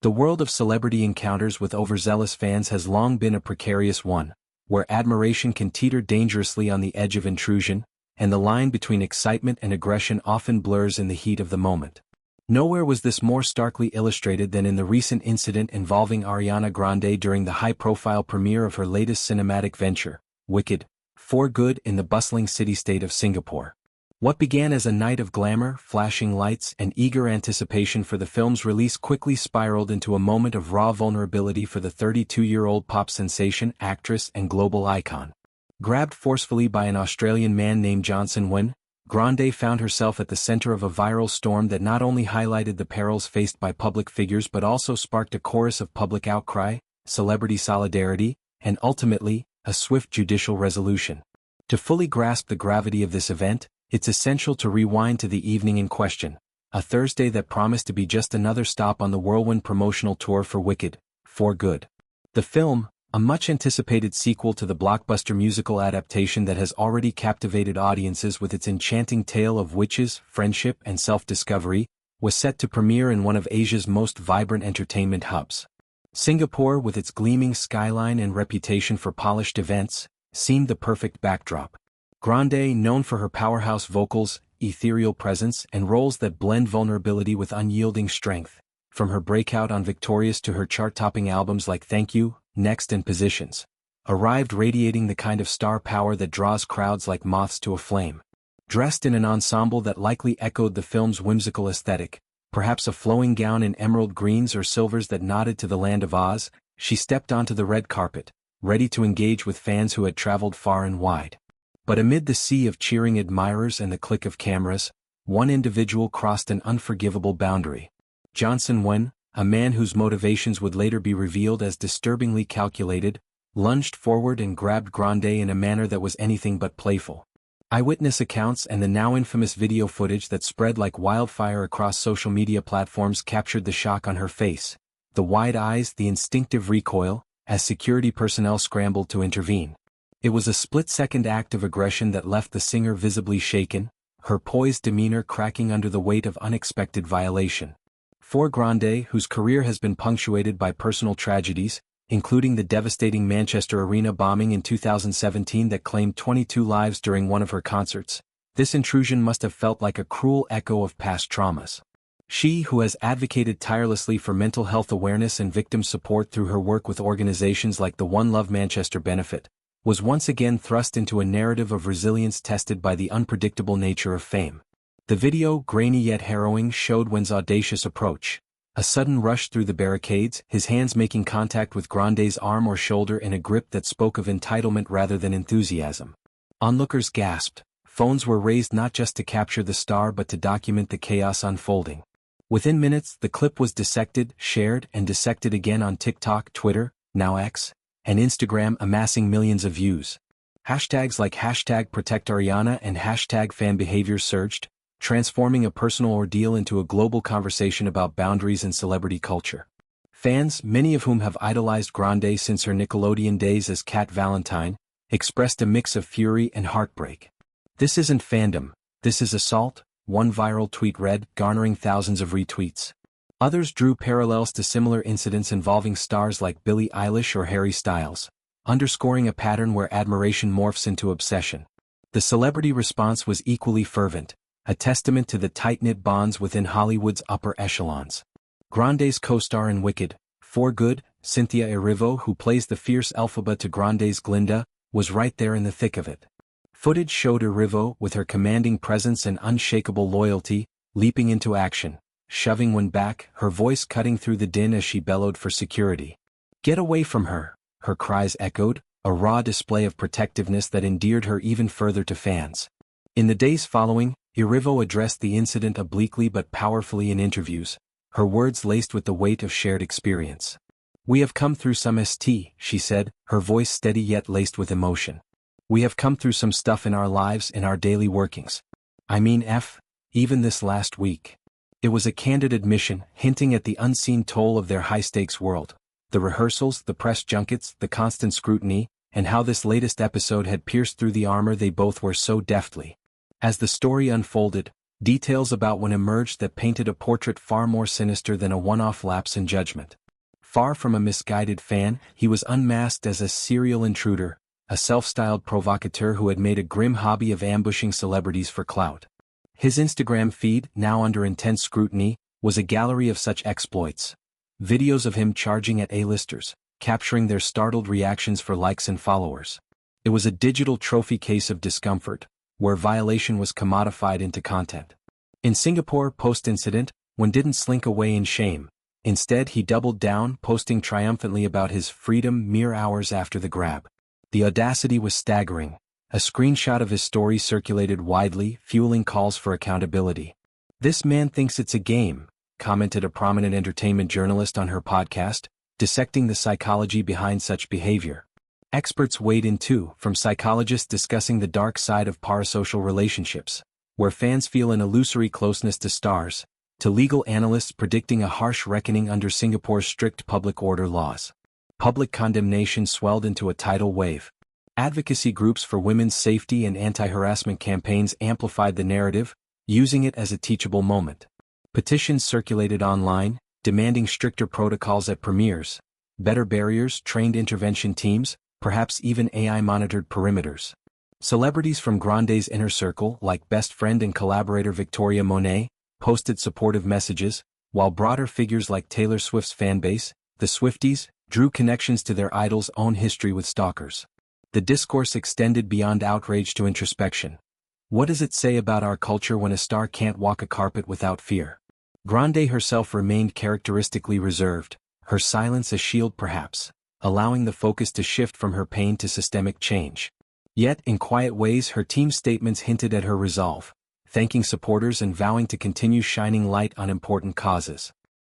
The world of celebrity encounters with overzealous fans has long been a precarious one, where admiration can teeter dangerously on the edge of intrusion, and the line between excitement and aggression often blurs in the heat of the moment. Nowhere was this more starkly illustrated than in the recent incident involving Ariana Grande during the high-profile premiere of her latest cinematic venture, Wicked, for Good, in the bustling city-state of Singapore. What began as a night of glamour, flashing lights, and eager anticipation for the film's release quickly spiraled into a moment of raw vulnerability for the 32-year-old pop sensation, actress, and global icon. Grabbed forcefully by an Australian man named Johnson Wen, Grande found herself at the center of a viral storm that not only highlighted the perils faced by public figures but also sparked a chorus of public outcry, celebrity solidarity, and ultimately, a swift judicial resolution. To fully grasp the gravity of this event, it's essential to rewind to the evening in question, a Thursday that promised to be just another stop on the whirlwind promotional tour for Wicked, for Good. The film, a much-anticipated sequel to the blockbuster musical adaptation that has already captivated audiences with its enchanting tale of witches, friendship, and self-discovery, was set to premiere in one of Asia's most vibrant entertainment hubs. Singapore, with its gleaming skyline and reputation for polished events, seemed the perfect backdrop. Grande, known for her powerhouse vocals, ethereal presence, and roles that blend vulnerability with unyielding strength, from her breakout on Victorious to her chart-topping albums like Thank You, Next and Positions, arrived radiating the kind of star power that draws crowds like moths to a flame. Dressed in an ensemble that likely echoed the film's whimsical aesthetic, perhaps a flowing gown in emerald greens or silvers that nodded to the Land of Oz, she stepped onto the red carpet, ready to engage with fans who had traveled far and wide. But amid the sea of cheering admirers and the click of cameras, one individual crossed an unforgivable boundary. Johnson Wen, a man whose motivations would later be revealed as disturbingly calculated, lunged forward and grabbed Grande in a manner that was anything but playful. Eyewitness accounts and the now infamous video footage that spread like wildfire across social media platforms captured the shock on her face, the wide eyes, the instinctive recoil, as security personnel scrambled to intervene. It was a split-second act of aggression that left the singer visibly shaken, her poised demeanor cracking under the weight of unexpected violation. For Grande, whose career has been punctuated by personal tragedies, including the devastating Manchester Arena bombing in 2017 that claimed 22 lives during one of her concerts, this intrusion must have felt like a cruel echo of past traumas. She, who has advocated tirelessly for mental health awareness and victim support through her work with organizations like the One Love Manchester Benefit, was once again thrust into a narrative of resilience tested by the unpredictable nature of fame. The video, grainy yet harrowing, showed Wen's audacious approach. A sudden rush through the barricades, his hands making contact with Grande's arm or shoulder in a grip that spoke of entitlement rather than enthusiasm. Onlookers gasped. Phones were raised not just to capture the star but to document the chaos unfolding. Within minutes, the clip was dissected, shared, and dissected again on TikTok, Twitter, now X, and Instagram, amassing millions of views. Hashtags like #ProtectAriana and #FanBehavior surged, transforming a personal ordeal into a global conversation about boundaries and celebrity culture. Fans, many of whom have idolized Grande since her Nickelodeon days as Cat Valentine, expressed a mix of fury and heartbreak. "This isn't fandom, this is assault," one viral tweet read, garnering thousands of retweets. Others drew parallels to similar incidents involving stars like Billie Eilish or Harry Styles, underscoring a pattern where admiration morphs into obsession. The celebrity response was equally fervent, a testament to the tight-knit bonds within Hollywood's upper echelons. Grande's co-star in Wicked, for Good, Cynthia Erivo, who plays the fierce Elphaba to Grande's Glinda, was right there in the thick of it. Footage showed Erivo, with her commanding presence and unshakable loyalty, leaping into action, shoving Wen back, her voice cutting through the din as she bellowed for security. "Get away from her," her cries echoed, a raw display of protectiveness that endeared her even further to fans. In the days following, Erivo addressed the incident obliquely but powerfully in interviews, her words laced with the weight of shared experience. "We have come through some she said, her voice steady yet laced with emotion. "We have come through some stuff in our lives, in our daily workings. I mean even this last week." It was a candid admission, hinting at the unseen toll of their high-stakes world, the rehearsals, the press junkets, the constant scrutiny, and how this latest episode had pierced through the armor they both wore so deftly. As the story unfolded, Details about when emerged that painted a portrait far more sinister than a one-off lapse in judgment. Far from a misguided fan, he was unmasked as a serial intruder, a self-styled provocateur who had made a grim hobby of ambushing celebrities for clout. His Instagram feed, now under intense scrutiny, was a gallery of such exploits. Videos of him charging at A-listers, capturing their startled reactions for likes and followers. It was a digital trophy case of discomfort, where violation was commodified into content. In Singapore post-incident, one didn't slink away in shame. Instead he doubled down, posting triumphantly about his freedom mere hours after the grab. The audacity was staggering. A screenshot of his story circulated widely, fueling calls for accountability. "This man thinks it's a game," commented a prominent entertainment journalist on her podcast, dissecting the psychology behind such behavior. Experts weighed in too, from psychologists discussing the dark side of parasocial relationships, where fans feel an illusory closeness to stars, to legal analysts predicting a harsh reckoning under Singapore's strict public order laws. Public condemnation swelled into a tidal wave. Advocacy groups for women's safety and anti-harassment campaigns amplified the narrative, using it as a teachable moment. Petitions circulated online, demanding stricter protocols at premieres, better barriers, trained intervention teams, perhaps even AI-monitored perimeters. Celebrities from Grande's inner circle, like best friend and collaborator Victoria Monet, posted supportive messages, while broader figures like Taylor Swift's fanbase, the Swifties, drew connections to their idol's own history with stalkers. The discourse extended beyond outrage to introspection. What does it say about our culture when a star can't walk a carpet without fear? Grande herself remained characteristically reserved, her silence a shield perhaps, allowing the focus to shift from her pain to systemic change. Yet, in quiet ways, her team's statements hinted at her resolve, thanking supporters and vowing to continue shining light on important causes.